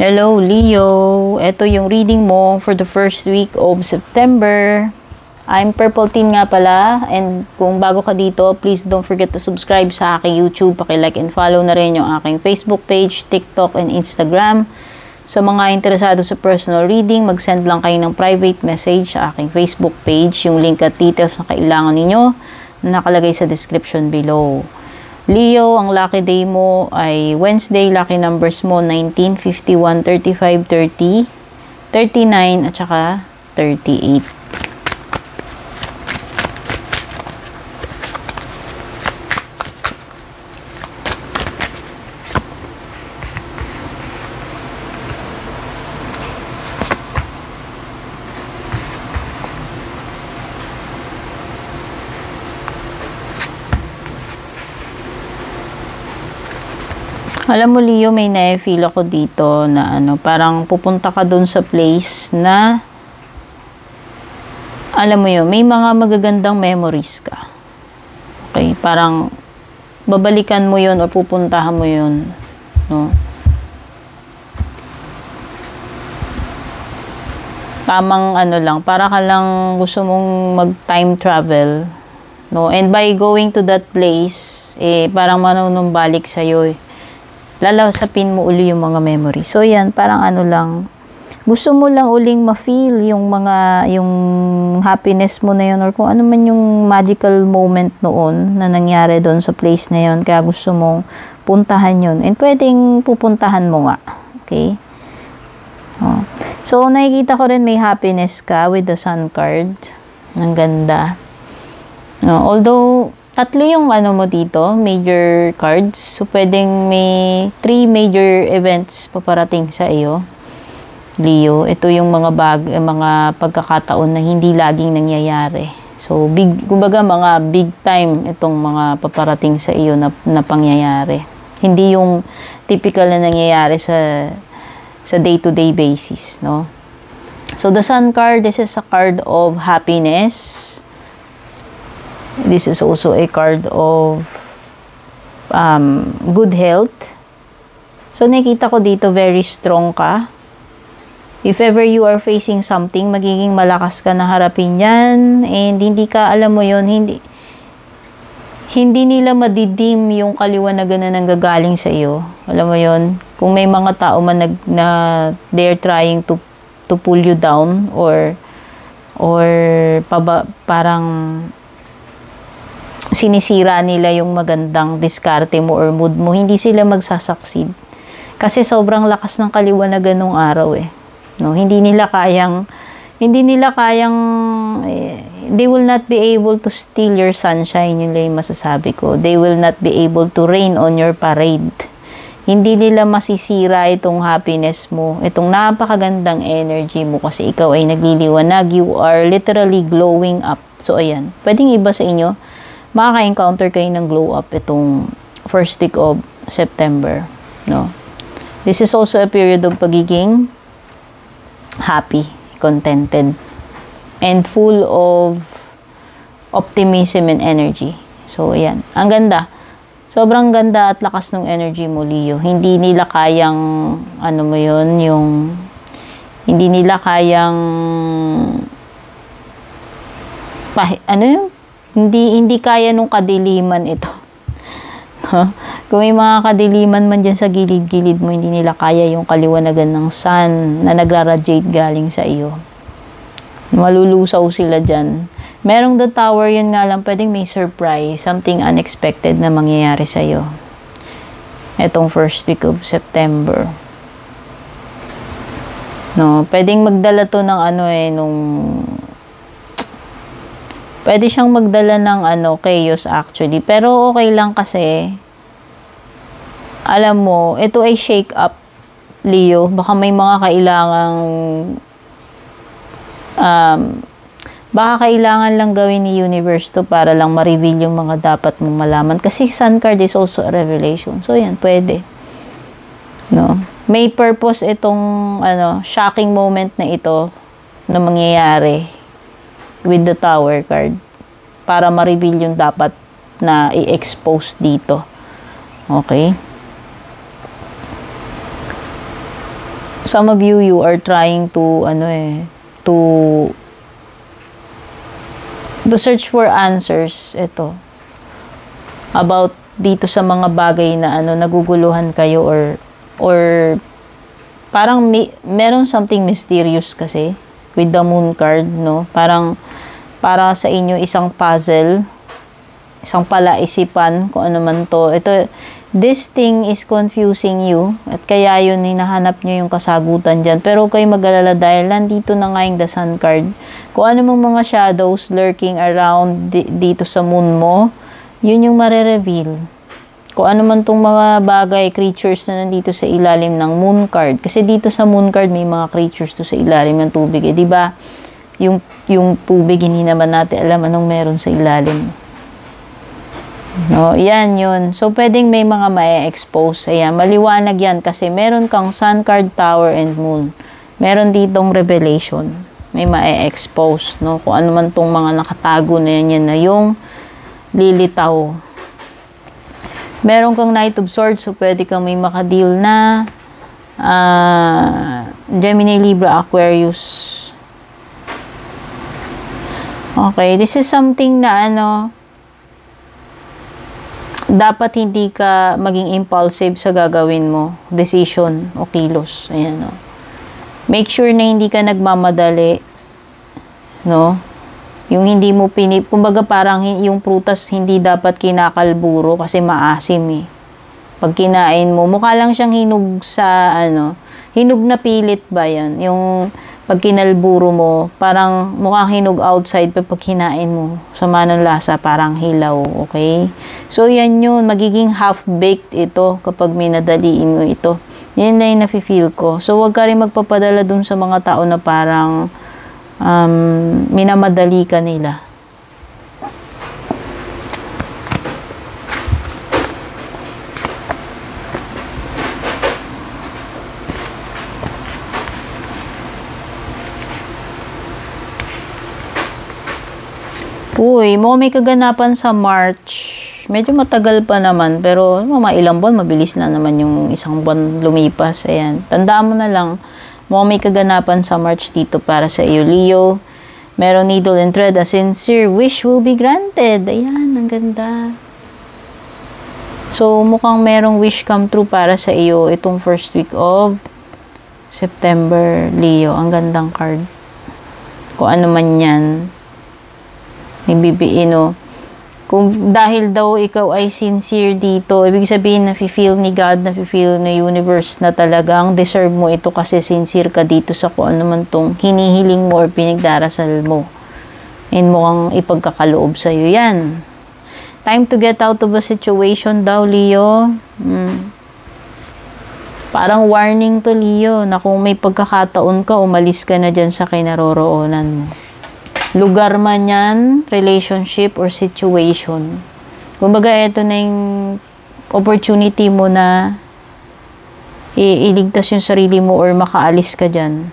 Hello, Leo. Ito yung reading mo for the first week of September. I'm Purple Teen nga pala. And kung bago ka dito, please don't forget to subscribe sa aking YouTube. Paki-like and follow na rin yung aking Facebook page, TikTok, and Instagram. Sa mga interesado sa personal reading, mag-send lang kayo ng private message sa aking Facebook page. Yung link at details na kailangan ninyo nakalagay sa description below. Leo, ang lucky day mo ay Wednesday. Lucky numbers mo 19, 51, 35, 30, 39 at saka 38. Alam mo, Leo, may na-feel ako dito na parang pupunta ka dun sa place na, alam mo yun, may mga magagandang memories ka. Okay, parang babalikan mo yun o pupuntahan mo yun, no? Tamang lang, para ka lang gusto mong mag-time travel, no? And by going to that place, parang manunumbalik sa'yo, lalasapin mo uli yung mga memory. So, yan, parang lang, gusto mo lang uling ma-feel yung happiness mo na yun or kung ano man yung magical moment noon na nangyari doon sa place na yun. Kaya gusto mong puntahan yun. And pwedeng pupuntahan mo nga. Okay? Oh. So, nakikita ko rin may happiness ka with the Sun card. Ang ganda. No, although, tatlo yung mo dito, major cards. So, pwedeng may 3 major events paparating sa iyo, Leo. Ito yung mga pagkakataon na hindi laging nangyayari. So, kumbaga mga big time itong mga paparating sa iyo na pangyayari. Hindi yung typical na nangyayari sa day-to-day basis, no? So, the Sun card, this is a card of happiness. This is also a card of good health. So, nakita ko dito, very strong ka. If ever you are facing something, magiging malakas ka na harapin yan. And hindi ka, alam mo yun, hindi nila madidim yung kaliwanagan na nanggagaling sa iyo. Alam mo yun, kung may mga tao man na they're trying to pull you down or parang sinisira nila yung magandang diskarte mo or mood mo, hindi sila magsasucceed. Kasi sobrang lakas ng kaliwanagan ng araw No, hindi nila kayang they will not be able to steal your sunshine, yun lang yung masasabi ko. They will not be able to rain on your parade. Hindi nila masisira itong happiness mo, itong napakagandang energy mo kasi ikaw ay nagliliwanag. You are literally glowing up. So, ayan. Pwedeng iba sa inyo, makaka-encounter kayo ng glow up itong first week of September, no? This is also a period of pagiging happy, contented, and full of optimism and energy. So, ayan. Ang ganda. Sobrang ganda at lakas ng energy mo, Leo. Hindi nila kayang, hindi nila kayang, hindi kaya nung kadiliman ito. Kung may mga kadiliman man dyan sa gilid-gilid mo, hindi nila kaya yung kaliwanagan ng sun na nagra-radiate galing sa iyo. Malulusaw sila dyan. Merong the tower, yun nga lang, pwedeng may surprise, something unexpected na mangyayari sa iyo. Etong first week of September. No, pwedeng magdala to ng pwede siyang magdala ng chaos actually. Pero okay lang kasi, alam mo, ito ay shake up, Leo. Baka may mga kailangan lang gawin ni universe to para lang ma-reveal yung mga dapat mong malaman. Kasi Sun card is also a revelation. So, yan, pwede. No? May purpose itong, shocking moment na ito na mangyayari with the Tower card para ma-reveal yung dapat na i-expose dito. Okay? some of you, you are trying to, to search for answers, ito, about dito sa mga bagay na, naguguluhan kayo, or parang meron something mysterious kasi, with the moon card, no? Parang, para sa inyo, isang puzzle, isang palaisipan, kung ano man to. Ito, this thing is confusing you, at kaya yun, hinahanap nyo yung kasagutan dyan. Pero kayo mag-alala dahil nandito na nga yung the sun card. Kung ano mong mga shadows lurking around dito sa moon mo, yun yung mare-reveal. Kung ano man tong mga bagay, creatures na nandito sa ilalim ng moon card. Kasi dito sa moon card, may mga creatures to sa ilalim ng tubig. Diba? Yung tubig, hindi naman natin alam anong meron sa ilalim. No, yan yun. So, pwedeng may mga ma-expose. Ayan, maliwanag yan kasi meron kang sun card, tower, and moon. Meron ditong revelation. May ma-expose, no? Kung ano man tong mga nakatago na yan na yung lilitaw. Meron kang Knight of Swords, so pwede kang may makadeal na Gemini, Libra, Aquarius. Okay, this is something na dapat hindi ka maging impulsive sa gagawin mo, decision o kilos. Ayan, no? Make sure na hindi ka nagmamadali, no? Yung hindi mo kumbaga parang yung prutas hindi dapat kinakalburo kasi maasim eh. Pag kinain mo, mukha lang siyang hinog sa hinog na pilit ba yan? Yung pag kinalburo mo, parang mukhang hinog outside, pero pag kinain mo, sama ng lasa, parang hilaw, okay? So, yan yun. Magiging half-baked ito kapag minadaliin mo ito. Yan na yung nafe-feel ko. So, wag ka rin magpapadala dun sa mga tao na parang minamadali ka nila. Uy, mukhang may kaganapan sa March. Medyo matagal pa naman, pero mga ilang buwan, mabilis na naman yung isang buwan lumipas. Ayan. Tandaan mo na lang, mukhang may kaganapan sa March dito para sa iyo, Leo. Meron needle and thread, a sincere wish will be granted. Ayan, ang ganda. So, mukhang merong wish come true para sa iyo itong first week of September, Leo. Ang gandang card. Kung ano man yan. Kung dahil daw ikaw ay sincere dito, ibig sabihin na-feel ni God, na-feel ni universe na talagang deserve mo ito kasi sincere ka dito sa kung ano man tong hinihiling mo or pinagdarasal mo. And mukhang ipagkakaloob sa'yo yan. Time to get out of a situation daw, Leo. Parang warning to, Leo, na kung may pagkakataon ka, umalis ka na dyan sa kinaroroonan mo. Lugar man yan, relationship or situation. Kumbaga, ito na yung opportunity mo na iligtas yung sarili mo or makaalis ka dyan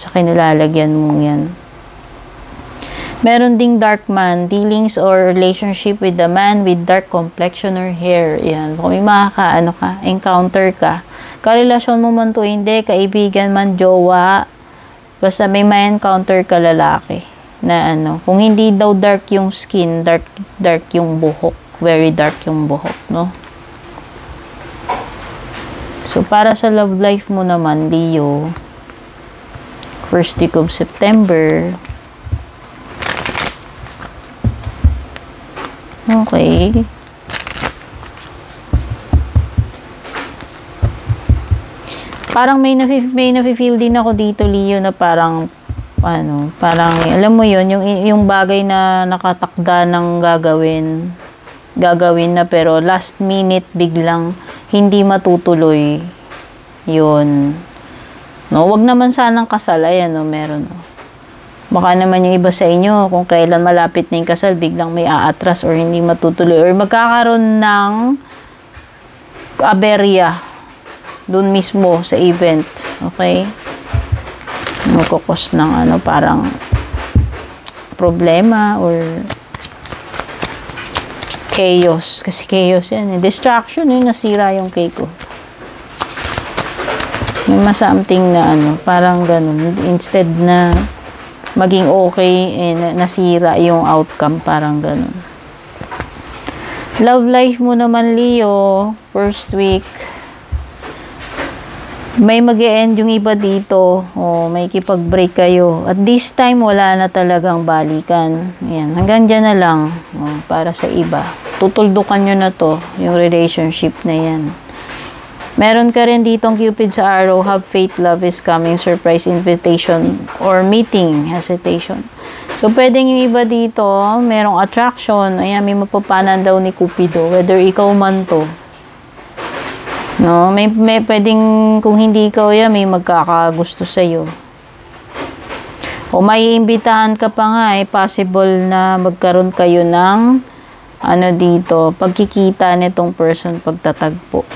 sa kinalalagyan mong yan. Meron ding dark man, dealings or relationship with the man with dark complexion or hair. Yan. Kung may encounter ka. Karelasyon mo man to, hindi, kaibigan man, jowa. Basta may ma-encounter ka lalaki. Na kung hindi daw dark yung skin, dark yung buhok. Very dark yung buhok, no? So, para sa love life mo naman, Leo, first week of September. Okay. Parang may nafe-feel din ako dito, Leo, na parang alam mo yun, yung bagay na nakatakda ng gagawin na pero last minute biglang hindi matutuloy yun. No, wag naman sanang kasal, ayan, no, meron. No. Baka naman yung iba sa inyo, kung kailan malapit na yung kasal, biglang may aatras or hindi matutuloy or magkakaroon ng aberya dun mismo sa event. Okay? Magkukos ng parang problema or chaos. Kasi chaos yan. Distraction, nasira yung cake ko. May something na parang ganun. Instead na maging okay, nasira yung outcome, parang ganun. Love life mo naman, Leo, first week. May mag-e-end yung iba dito. May kipag-break kayo. At this time, wala na talagang balikan. Ayan, hanggang dyan na lang. Para sa iba. Tutuldukan nyo na to, yung relationship na yan. Meron ka rin ditong Cupid sa arrow. Have faith, love is coming, surprise invitation, or meeting, hesitation. So, pwedeng yung iba dito, merong attraction. Ayan, may mapapanan daw ni Cupido. Whether ikaw man to. No, may pwedeng, kung hindi ikaw yan, may magkakagusto sa'yo. O may imbitahan ka pa nga, possible na magkaroon kayo ng, dito, pagkikita nitong person pagtatagpo.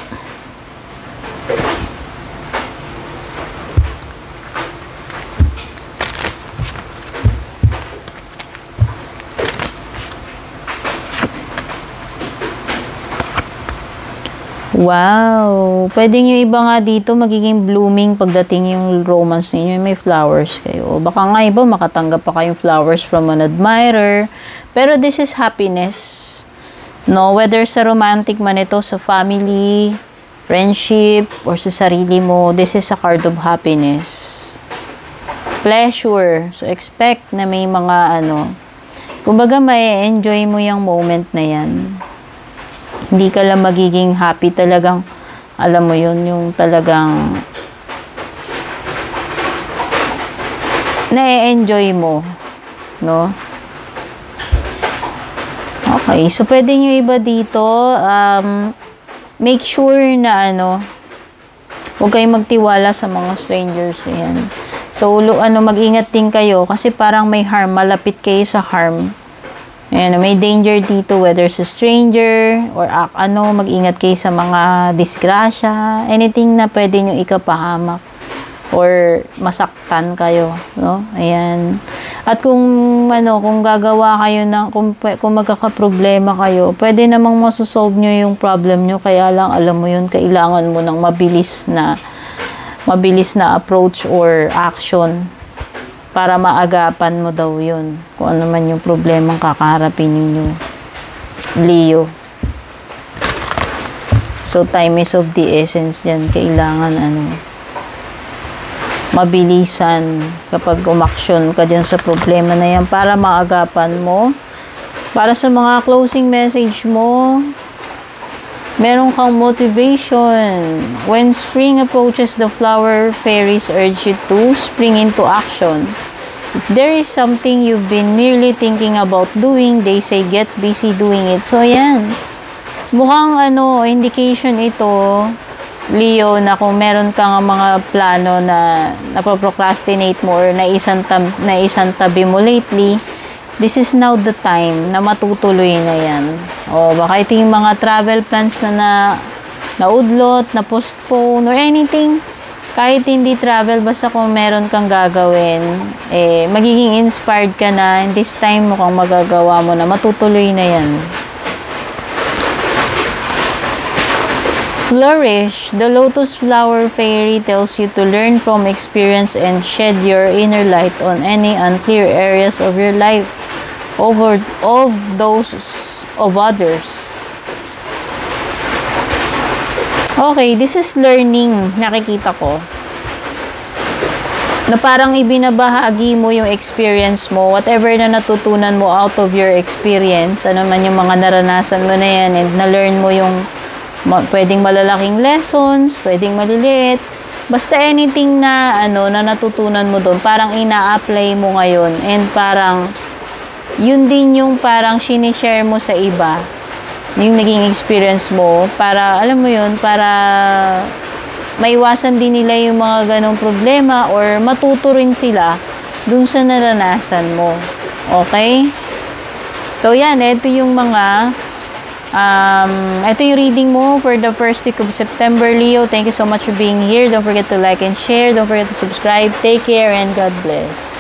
Wow! Pwedeng yung iba nga dito magiging blooming pagdating yung romance ninyo. May flowers kayo. Baka nga iba makatanggap pa kayong flowers from an admirer. Pero this is happiness. No? Whether sa romantic man ito, sa family, friendship, or sa sarili mo, this is a card of happiness. Pleasure. So, expect na may mga kumbaga may enjoy mo yung moment na yan. Hindi ka lang magiging happy talagang, alam mo yun, yung talagang na-enjoy mo, no? Okay, so pwede nyo iba dito, make sure na huwag kayong magtiwala sa mga strangers, yan. So, mag-ingat din kayo, kasi parang may harm, malapit kayo sa harm. Ayan, may danger dito, whether sa stranger, or mag-ingat kayo sa mga disgrasya, anything na pwede nyo ikapahamak, or masaktan kayo, no? Ayan. At kung gagawa kayo kung magkakaproblema kayo, pwede namang masosolve nyo yung problem nyo, kaya lang, alam mo yun, kailangan mo ng mabilis na approach or action, para maagapan mo daw yun. Kung ano man yung problemang kakaharapin ninyo, Leo. So, time is of the essence dyan. Kailangan, mabilisan kapag umaksyon ka dyan sa problema na yan para maagapan mo. Para sa mga closing message mo, meron kang motivation. When spring approaches, the flower fairies urge you to spring into action. If there is something you've been merely thinking about doing, they say get busy doing it. So, ayan. Mukhang indication ito, Leo, na kung meron kang mga plano na napaprocrastinate mo or naisang tabi mo lately, this is now the time na matutuloy na yan. O baka ito yung mga travel plans na naudlot, na postpone, or anything. Kahit hindi travel, basta kung meron kang gagawin, magiging inspired ka na, and this time mukhang magagawa mo na, matutuloy na yan. Flourish. The lotus flower fairy tells you to learn from experience and shed your inner light on any unclear areas of your life of those of others. Okay, this is learning, nakikita ko. Na parang ibinabahagi mo yung experience mo, whatever na natutunan mo out of your experience, ano man yung mga naranasan mo na yan, and na-learn mo yung pwedeng malalaking lessons, pwedeng maliliit, basta anything na na natutunan mo doon, parang ina-apply mo ngayon, and parang yun din yung parang sinishare mo sa iba, yung naging experience mo, para alam mo yun, para maiwasan din nila yung mga ganong problema, or matuto rin sila dun sa naranasan mo. Okay? So yan, ito yung mga ito yung reading mo for the first week of September, Leo. Thank you so much for being here. Don't forget to like and share. Don't forget to subscribe. Take care and God bless.